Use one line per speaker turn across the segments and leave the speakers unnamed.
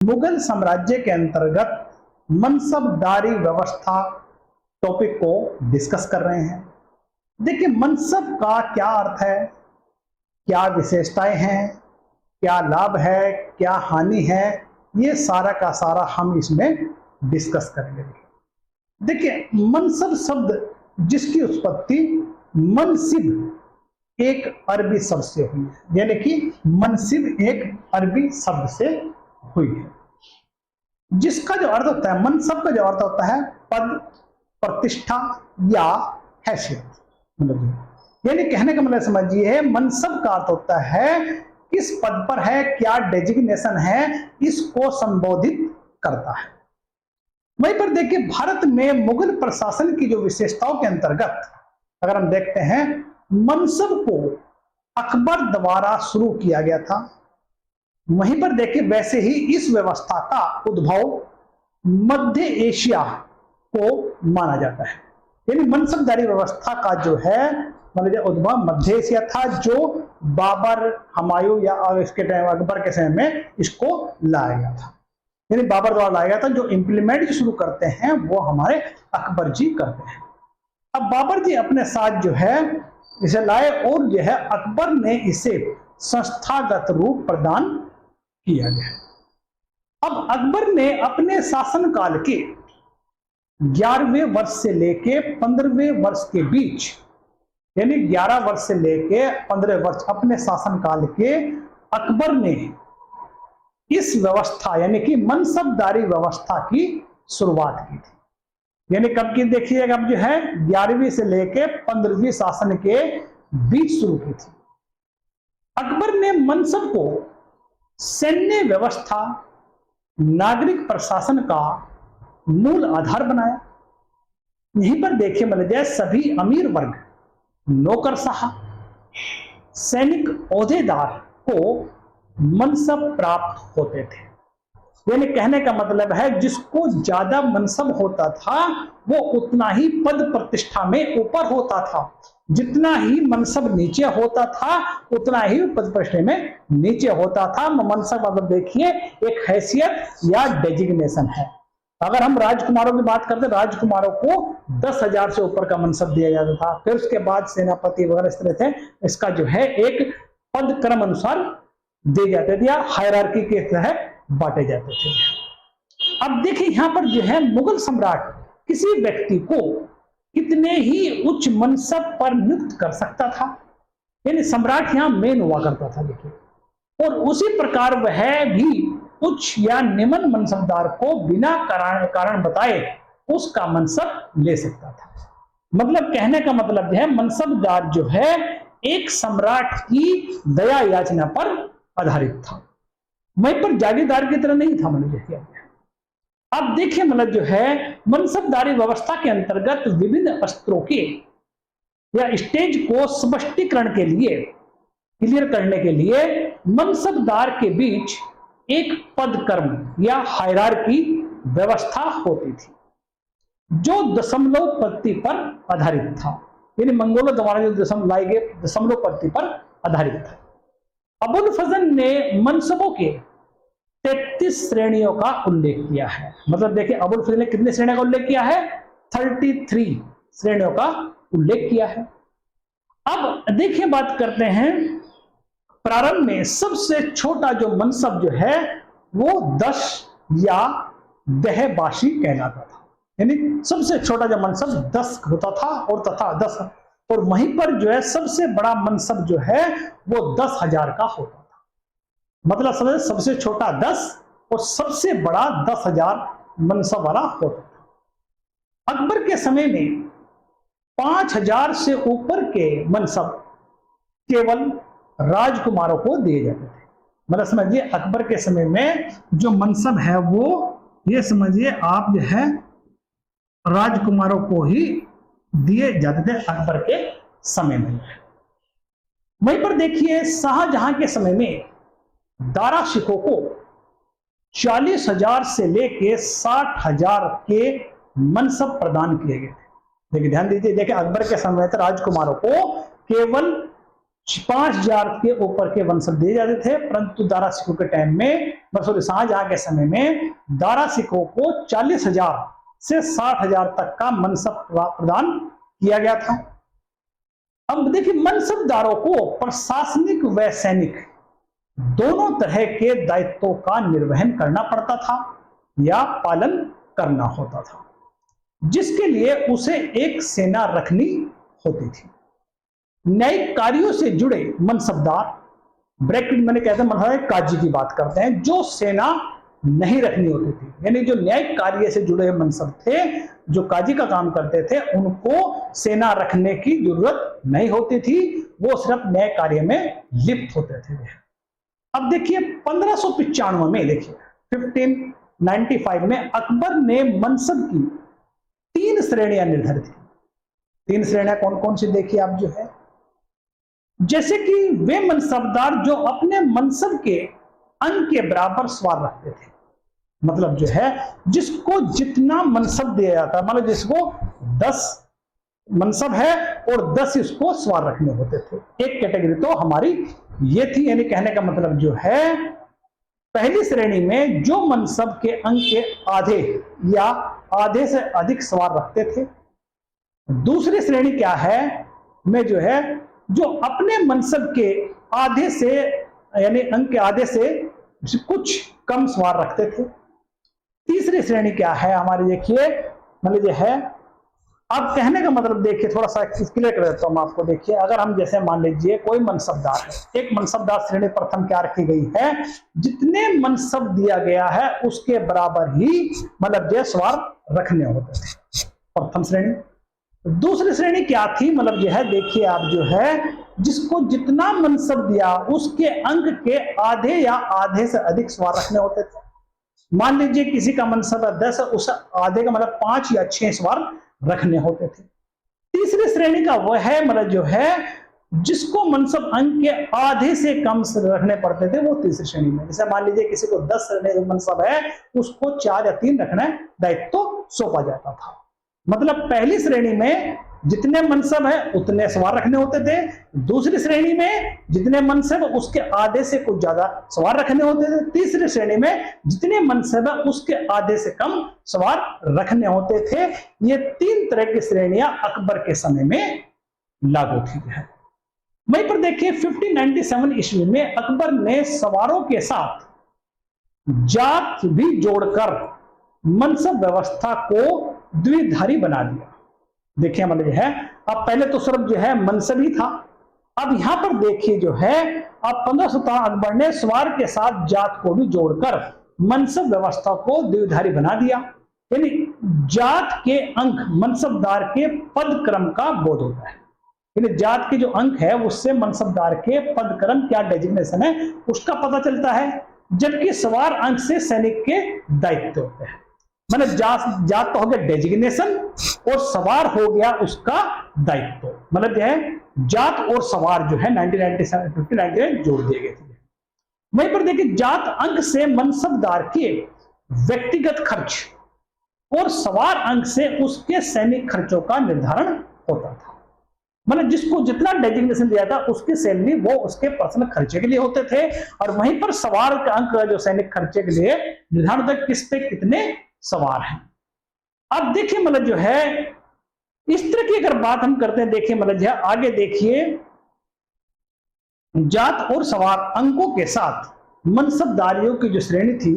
मुगल साम्राज्य के अंतर्गत मनसबदारी व्यवस्था टॉपिक को डिस्कस कर रहे हैं। देखिए, मनसब का क्या अर्थ है, क्या विशेषताएं हैं, क्या लाभ है, क्या हानि है, ये सारा का सारा हम इसमें डिस्कस करेंगे। देखिए, मनसब शब्द जिसकी उत्पत्ति मनसिब एक अरबी शब्द से हुई है, यानी कि मनसिब एक अरबी शब्द से हुई है, जिसका जो अर्थ होता है, मनसब का जो अर्थ होता है पद, प्रतिष्ठा या हैसियत। मतलब यानी कहने का मतलब समझिए, मनसब का अर्थ होता है किस पद पर है, क्या डेजिग्नेशन है, इसको संबोधित करता है। वहीं पर देखिए, भारत में मुगल प्रशासन की जो विशेषताओं के अंतर्गत अगर हम देखते हैं, मनसब को अकबर द्वारा शुरू किया गया था। वहीं पर देखिए, वैसे ही इस व्यवस्था का उद्भव मध्य एशिया को माना जाता है। यानी मनसबदारी व्यवस्था का जो है मतलब उद्भव मध्य एशिया था, जो बाबर, हुमायूं या इसके टाइम अकबर के समय में इसको लाया गया था। यानी बाबर द्वारा लाया गया था। जो इंप्लीमेंट जो शुरू करते हैं वो हमारे अकबर जी करते हैं। अब बाबर जी अपने साथ जो है इसे लाए और जो है अकबर ने इसे संस्थागत रूप प्रदान किया गया। अब अकबर ने अपने शासनकाल के 11वें वर्ष से लेके 15वें वर्ष के बीच, यानी 11 वर्ष से लेके 15 वर्ष अपने शासनकाल के अकबर ने इस व्यवस्था यानी कि मनसबदारी व्यवस्था की शुरुआत की थी। यानी कब की देखिएगा, अब जो है 11वीं से लेके 15वीं शासन के बीच शुरू की थी। अकबर ने मनसब को सैन्य व्यवस्था, नागरिक प्रशासन का मूल आधार बनाया। यहीं पर देखिए मतलब सभी अमीर वर्ग, नौकरशाह, सैनिक ओहदेदार को मनसब प्राप्त होते थे। यानी कहने का मतलब है, जिसको ज्यादा मनसब होता था वो उतना ही पद प्रतिष्ठा में ऊपर होता था, जितना ही मनसब नीचे होता था उतना ही पद प्रतिष्ठा में नीचे होता था। मनसब मतलब देखिए एक हैसियत या डेजिग्नेशन है। अगर हम राजकुमारों की बात करते, राजकुमारों को 10,000 से ऊपर का मनसब दिया जाता था। फिर उसके बाद सेनापति वगैरह इस तरह से इसका जो है एक पद क्रम अनुसार दे जाते थे या हायरार्की के तहत बांटे जाते थे। अब देखिए यहां पर जो है मुगल सम्राट किसी व्यक्ति को कितने ही उच्च मनसब पर नियुक्त कर सकता था। यानी सम्राट यहां मेन हुआ करता था देखिए, और उसी प्रकार वह भी उच्च या निम्न मनसबदार को बिना कारण बताए उसका मनसब ले सकता था। मतलब कहने का मतलब है, मनसबदार जो है एक सम्राट की दया याचना पर आधारित था, वहीं पर जागीरदार की तरह नहीं था। मतलब अब देखिए मतलब जो है मनसबदारी व्यवस्था के अंतर्गत विभिन्न स्तरों के या स्टेज को स्पष्टीकरण के लिए, क्लियर करने के लिए मनसबदार के बीच एक पद क्रम या हायरार्की व्यवस्था होती थी, जो दशमलव पद्धति पर आधारित था। यानी मंगोलों द्वारा जो दशमलव पद्धति पर आधारित था। अबुल फजल ने मनसबों के 33 श्रेणियों का उल्लेख किया है। मतलब देखिए अबुल फजल ने कितने श्रेणियों का उल्लेख किया है? 33 श्रेणियों का उल्लेख किया है। अब देखिए बात करते हैं, प्रारंभ में सबसे छोटा जो मनसब जो है वो 10 या दहबाशी कहलाता था। यानी सबसे छोटा जो मनसब 10 होता था और तथा 10, और वहीं पर जो है सबसे बड़ा मनसब जो है वो 10,000 का होता था। मतलब समझे, सबसे छोटा 10 और सबसे बड़ा 10,000 मनसब वाला होता था। अकबर के समय में 5,000 से ऊपर के मनसब केवल राजकुमारों को दिए जाते थे। मतलब समझिए अकबर के समय में जो मनसब है वो ये समझिए आप जो है राजकुमारों को ही दिए जाते थे अकबर के समय में। वहीं पर देखिए शाहजहां के समय में दारा शिकों को 40,000 से लेके 60,000 के मनसब प्रदान किए गए थे। देखिए ध्यान दीजिए, देखिए अकबर के समय में राजकुमारों को केवल 5,000 के ऊपर के मनसब दिए जाते थे, परंतु दारा सिखों के टाइम में, सॉरी शाहजहां के समय में दारा सिखों को 40,000 से 60,000 तक का मनसब प्रदान किया गया था। अब देखिए, मनसबदारों को प्रशासनिक व सैनिक दोनों तरह के दायित्वों का निर्वहन करना पड़ता था या पालन करना होता था, जिसके लिए उसे एक सेना रखनी होती थी। न्यायिक कार्यों से जुड़े मनसबदार, ब्रैकेट मैंने कहते हैं मतलब काजी की बात करते हैं, जो सेना नहीं रखनी होती थी, यानी जो न्यायिक कार्य से जुड़े मनसब थे, जो काजी का काम करते थे, उनको सेना रखने की जरूरत नहीं होती थी, वो सिर्फ न्याय कार्य में लिप्त होते थे। अब देखिए 1595 में, देखिए 1595 में अकबर ने मनसब की 3 श्रेणियां निर्धारित की। 3 श्रेणियां कौन कौन सी देखिए आप जो है, जैसे कि वे मनसबदार जो अपने मनसब के अंग के बराबर सवार रखते थे, मतलब जो है जिसको जितना मनसब दिया जाता, मतलब जिसको 10 मनसब है और 10 इसको सवार रखने होते थे। एक कैटेगरी तो हमारी ये थी, यानी कहने का मतलब जो है पहली श्रेणी में जो मनसब के अंग के आधे या आधे से अधिक सवार रखते थे। दूसरी श्रेणी क्या है में जो है जो अपने मनसब के आधे से, यानी अंग के आधे से कुछ कम सवार रखते थे। तीसरी श्रेणी क्या है हमारी, देखिए मतलब जो है, अब कहने का मतलब देखिए थोड़ा सा क्लियर कर देता हूं मैं आपको। देखिए अगर हम जैसे मान लीजिए कोई मनसबदार है, एक मनसबदार श्रेणी प्रथम क्या रखी गई है, जितने मनसब दिया गया है उसके बराबर ही मतलब जो सवार रखने होते थे, प्रथम श्रेणी। दूसरी श्रेणी क्या थी, मतलब जो है देखिए आप जो है जिसको जितना मनसब दिया उसके अंक के आधे या आधे से अधिक सवार रखने होते थे। मान लीजिए किसी का मनसब 10 है, उस आधे का मतलब 5 या 6 सवार रखने होते थे। तीसरी श्रेणी का वह है मतलब जो है जिसको मनसब अंक के आधे से कम रखने पड़ते थे, वो तीसरी श्रेणी में। जैसे मान लीजिए किसी को 10 मनसब है, उसको 4 या 3 रखना दायित्व सौंपा जाता था। मतलब पहली श्रेणी में जितने मनसब है उतने सवार रखने होते थे, दूसरी श्रेणी में जितने मनसब उसके आधे से कुछ ज्यादा सवार रखने होते थे, तीसरी श्रेणी में जितने मनसब है उसके आधे से कम सवार रखने होते थे। ये 3 तरह की श्रेणियां अकबर के समय में लागू थी। वहीं पर देखिए 1597 ईस्वी में अकबर ने सवारों के साथ जात भी जोड़कर मनसब व्यवस्था को द्विधारी बना दिया। देखिए मतलब जो है, अब पहले तो सिर्फ जो है मनसब ही था, अब यहां पर देखिए जो है अब 1517 अकबर ने सवार के साथ जात को भी जोड़कर मनसब व्यवस्था को द्विधारी बना दिया। यानी जात के अंक मनसबदार के पद क्रम का बोध होता है, यानी जात के जो अंक है उससे मनसबदार के पद क्रम क्या डेजिग्नेशन है उसका पता चलता है, जबकि सवार अंक से सैनिक के दायित्व होते हैं। मतलब जात तो हो गया डेजिग्नेशन और सवार हो गया उसका दायित्व। मतलब जो है जात और सवार जो है 1997 जोड़ दिए गए थे। वहीं पर देखिए जात अंक से मनसबदार के व्यक्तिगत खर्च और सवार अंक से उसके सैनिक खर्चों का निर्धारण होता था। मतलब जिसको जितना डेजिग्नेशन दिया था उसकी सैलरी वो उसके पर्सनल खर्चे के लिए होते थे, और वहीं पर सवार का अंक जो सैनिक खर्चे के लिए निर्धारण होता है किस पे कितने सवार हैं। अब देखिए मतलब जो है इस तरह की अगर बात हम करते हैं, देखिए मतलब जो है आगे देखिए जात और सवार अंकों के साथ मनसबदारियों की जो श्रेणी थी,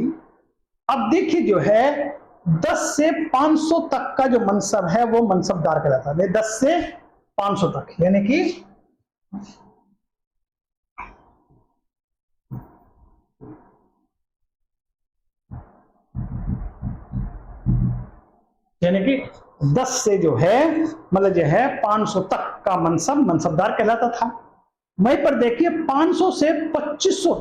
अब देखिए जो है 10 से 500 तक का जो मनसब है वो मनसबदार कहलाता है। 10 से 500 तक यानी कि यानी कि 10 से जो है मतलब जो है 500 तक का मनसब मनसबदार कहलाता था। वहीं पर देखिए 500 से 2500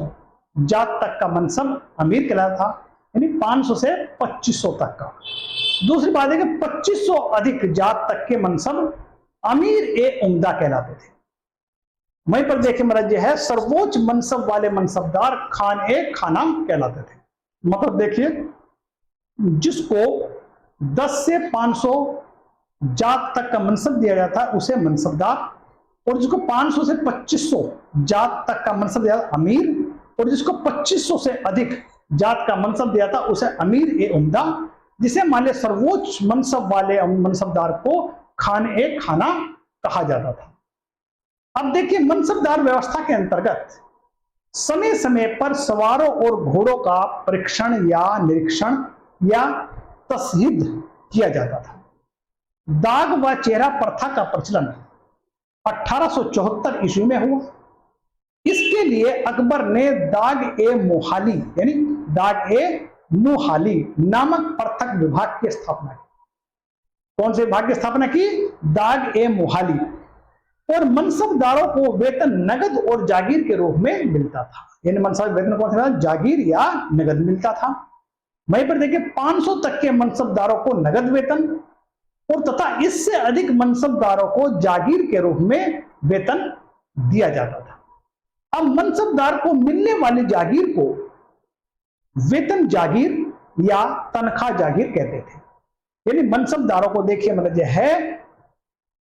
जात तक का मनसब अमीर कहलाता था, यानी 500 से 2500 तक का। दूसरी बात है कि 2500 अधिक जात तक के मनसब अमीर ए उम्दा कहलाते थे। वहीं पर देखिए मतलब जो है सर्वोच्च मनसब वाले मनसबदार खान ए खानाम कहलाते थे। मतलब देखिए जिसको 10 से 500 जात तक का मनसब दिया जाता है उसे मनसबदार, और जिसको 500 से 2500 जात तक का मनसब दिया अमीर, और जिसको 2500 से अधिक जात का मनसब दिया था उसे अमीर ए उम्दा, जिसे मान लिया सर्वोच्च मनसब वाले मनसबदार को खान ए खाना कहा जाता था। अब देखिए, मनसबदार व्यवस्था के अंतर्गत समय समय पर सवारों और घोड़ों का परीक्षण या निरीक्षण या तस्हीद किया जाता था। दाग व चेहरा प्रथा का प्रचलन 1874 ईस्वी में हुआ। इसके लिए अकबर ने दाग ए मोहाली यानी दाग ए मुहाली नामक पृथक विभाग की स्थापना की। कौन से विभाग की स्थापना की? दाग ए मुहाली। और मनसबदारों को वेतन नगद और जागीर के रूप में मिलता था। यानी मनसब वेतन कौन सा? जागीर या नगद मिलता था। वहीं पर देखिए 500 तक के मनसबदारों को नगद वेतन और तथा इससे अधिक मनसबदारों को जागीर के रूप में वेतन दिया जाता था। अब मनसबदार को मिलने वाली जागीर को वेतन जागीर या तनख्वाह जागीर कहते थे। यानी मनसबदारों को देखिए मतलब यह है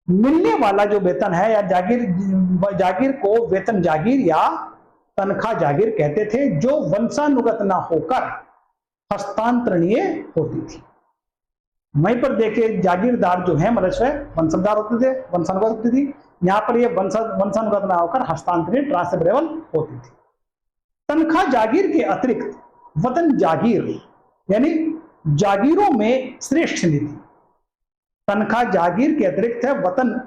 मिलने वाला जो वेतन है या जागीर को वेतन जागीर या तनख्वाह जागीर कहते थे, जो वंशानुगत ना होकर हस्तांतरणीय होती थी। वहीं पर देखिए जागीरदार जो है मतलब वंशदार होते थे, वंशानुगत होती थी। यहां पर ये वंशानुगत ना होकर हस्तांतरणीय ट्रांसफरेबल होती थी। तनख्वाह जागीर के अतिरिक्त वतन जागीर यानी जागीरों में श्रेष्ठ नीति। तनख्वाह जागीर के अतिरिक्त है वतन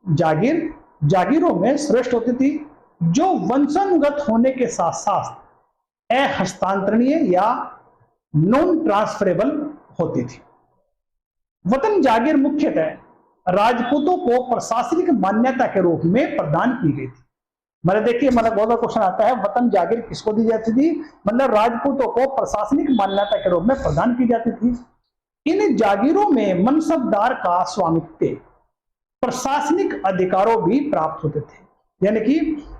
जागीर जागीरों में श्रेष्ठ होती थी, जो वंशानुगत होने के साथ साथ अहस्तांतरणीय या नॉन ट्रांसफरेबल होती थी। वतन जागीर मुख्यतः राजपूतों को प्रशासनिक मान्यता के रूप में प्रदान की गई थी। मतलब देखिए बहुत बड़ा क्वेश्चन आता है, वतन जागीर किसको दी जाती थी? मतलब राजपूतों को प्रशासनिक मान्यता के रूप में प्रदान की जाती थी। इन जागीरों में मनसबदार का स्वामित्व प्रशासनिक अधिकारों भी प्राप्त होते थे। यानी कि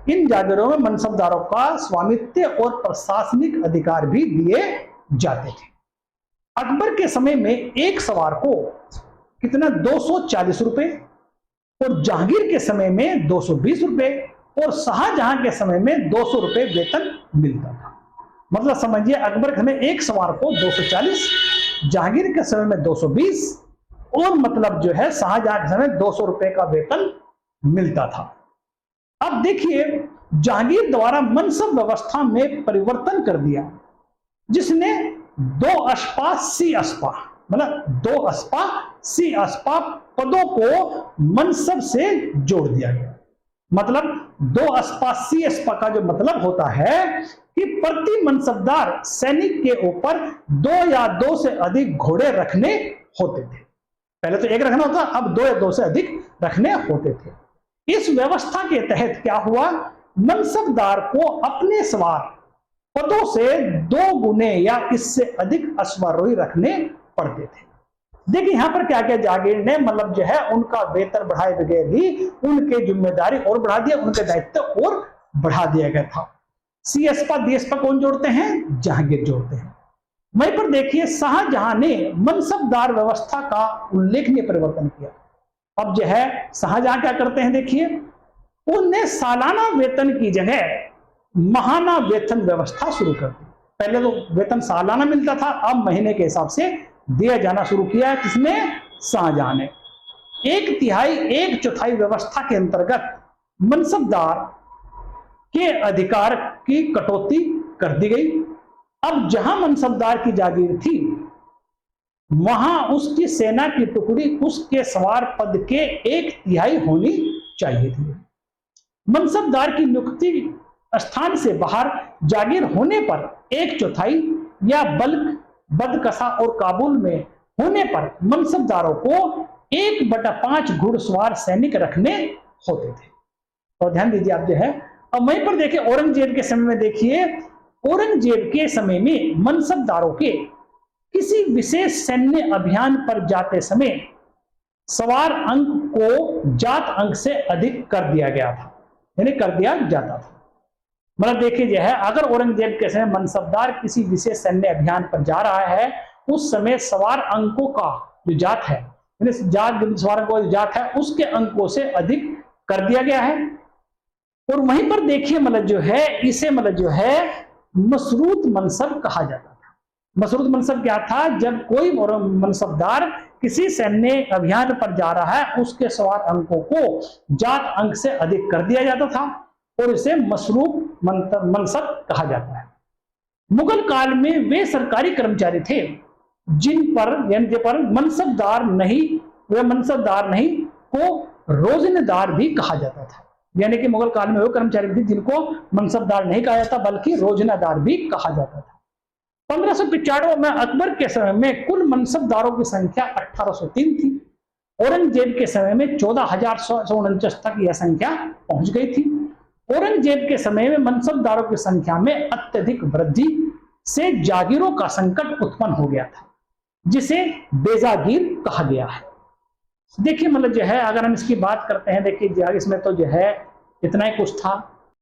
इन जागीरों में मनसबदारों का स्वामित्व और प्रशासनिक अधिकार भी दिए जाते थे। अकबर के समय में एक सवार को कितना 240 रुपए और जहांगीर के समय में 220 रुपए और शाहजहां के समय में 200 रुपए वेतन मिलता था। मतलब समझिए अकबर के समय एक सवार को 240, जहांगीर के समय में 220 और मतलब जो है शाहजहां के समय 200 रुपए का वेतन मिलता था। अब देखिए जहांगीर द्वारा मनसब व्यवस्था में परिवर्तन कर दिया, जिसने 2 अस्पा सी अस्पा मतलब 2 अस्पा सी अस्पा पदों को मनसब से जोड़ दिया गया। मतलब 2 अस्पा सी अस्पा का जो मतलब होता है कि प्रति मनसबदार सैनिक के ऊपर 2 या 2 से अधिक घोड़े रखने होते थे। पहले तो एक रखना होता, अब 2 या 2 से अधिक रखने होते थे। इस व्यवस्था के तहत क्या हुआ? मनसबदार को अपने सवार पदों से 2 गुने या इससे अधिक अश्वारोही रखने पड़ते थे। देखिए यहां पर क्या क्या जागीर ने मतलब जो है उनका वेतन बढ़ाए बगैर ही उनके जिम्मेदारी और बढ़ा दिया, उनके दायित्व और बढ़ा दिया गया था। सी अस्पा डी अस्पा कौन जोड़ते हैं? जहांगीर जोड़ते हैं। वहीं पर देखिए शाहजहां ने मनसबदार व्यवस्था का उल्लेखनीय परिवर्तन किया। अब जो है शाहजहां क्या करते हैं? देखिए उनने सालाना वेतन की जगह महाना वेतन व्यवस्था शुरू कर दी। पहले तो वेतन सालाना मिलता था, अब महीने के हिसाब से दिया जाना शुरू किया। किसने? शाहजहां ने। 1/3 1/4 व्यवस्था के अंतर्गत मनसबदार के अधिकार की कटौती कर दी गई। अब जहां मनसबदार की जागीर थी वहां उसकी सेना की टुकड़ी उसके सवार पद के 1/3 होनी चाहिए थी। मनसबदार की नियुक्ति स्थान से बाहर जागीर होने पर 1/4 या बल्क बदकसा और काबुल में होने पर मनसबदारों को 1/5 घुड़सवार सैनिक रखने होते थे। और ध्यान दीजिए आप जो है। अब वहीं पर देखिए औरंगजेब के समय में देखिए औरंगजेब के समय में मनसबदारों के किसी विशेष सैन्य अभियान पर जाते समय सवार अंक को जात अंक से अधिक कर दिया गया था, यानी कर दिया जाता था। मतलब देखिए जो है अगर औरंगजेब के समय मनसबदार किसी विशेष सैन्य अभियान पर जा रहा है उस समय सवार अंकों का जो जात है, यानी जात सवार को जात है उसके अंकों से अधिक कर दिया गया है। और वहीं पर देखिए मतलब जो है इसे मतलब जो है मशरूत मनसब कहा जाता था। मशरूत मनसब क्या था? जब कोई मनसबदार किसी सैन्य अभियान पर जा रहा है उसके सवार अंकों को जात अंक से अधिक कर दिया जाता था और इसे मशरूत मनसब कहा जाता है। मुगल काल में वे सरकारी कर्मचारी थे जिन पर यानी जिन पर मनसबदार नहीं को रोजनेदार भी कहा जाता था। यानी कि मुगल काल में वो कर्मचारी थे जिनको मनसबदार नहीं कहा जाता बल्कि रोजनादार भी कहा जाता था। 1595 में अकबर के समय में कुल मनसबदारों की संख्या 1803 थी। औरंगजेब के समय में 14,149 तक यह संख्या पहुंच गई थी। औरंगजेब के समय में मनसबदारों की संख्या में अत्यधिक वृद्धि से जागीरों का संकट उत्पन्न हो गया था जिसे बेजागीर कहा गया है। देखिए मतलब जो है अगर हम इसकी बात करते हैं, देखिए इसमें तो जो है इतना ही कुछ था।